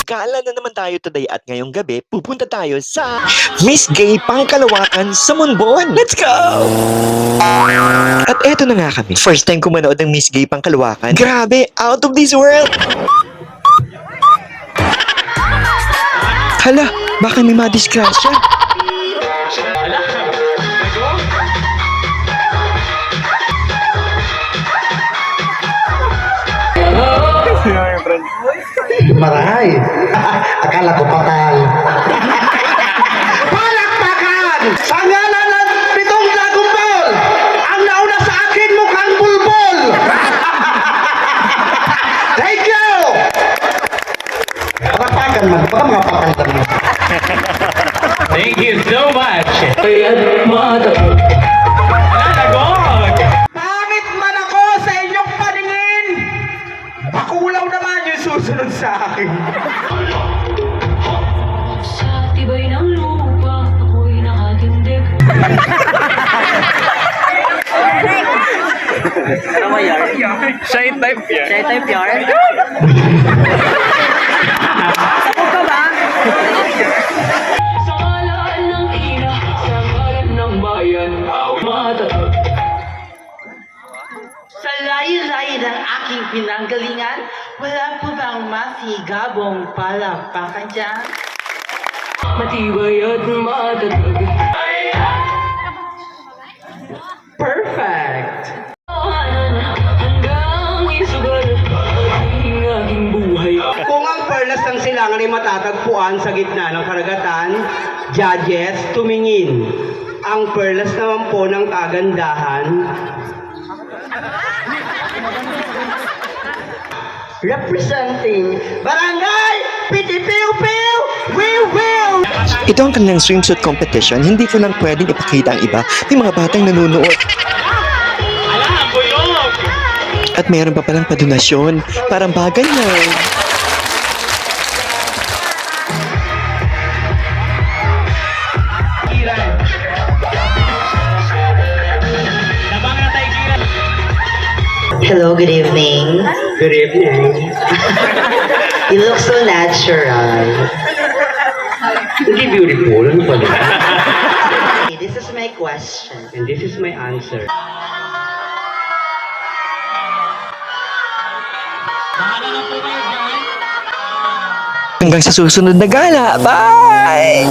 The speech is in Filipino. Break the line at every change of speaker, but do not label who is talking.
Gala na naman tayo today at ngayong gabi, pupunta tayo sa Miss Gay Pangkalawakan sa Monbon. Let's go! At eto na nga kami. First time ko manood ng Miss Gay Pangkalawakan. Grabe, out of this world! Hala, baka may madisgrasya.
Maray. Akala ko patay. Palakpakan! Sa ngalan ng pitong lagumpol! Ang nauna sa akin mukhang bulbol! Thank you! Palakpakan man. Baka mga papalitan mo.
Thank you so much.
Pangit man ako sa inyong paningin! Bakulaw naman yung susunod sa akin.
Sa tibay ng lupa, ako'y nakatindig.
Ano ba yan? Shy type yan. Shy type yan? Sabog ka ba?
Sa ngalan ng ina, sa ngalan ng bayan, matatag.
Sa layo-layo ng aking pinanggalingan, wala po bang masigabong palakpakan dyan?
Matibay at matatag.
Perfect!
Hanggang isugal ang aking buhay.
Kung ang perlas ng silangan ay matatagpuan sa gitna ng karagatan, judges, tumingin. Ang perlas naman po ng kagandahan, representing Barangay Pitipiu-Piu, we will!
Ito ang kanilang swimsuit competition. Hindi ko lang pwedeng ipakita ang iba. May mga batang nanonood.
Ala, bulog!
At mayroon pa palang padonasyon. Parang bagay lang.
Labang na tayo kira.
Hello, good evening.
Good evening.
You look so natural.
Hindi beautiful, ano pa din?
Okay, this is my question.
And this is my answer.
Hanggang sa susunod na gala. Bye!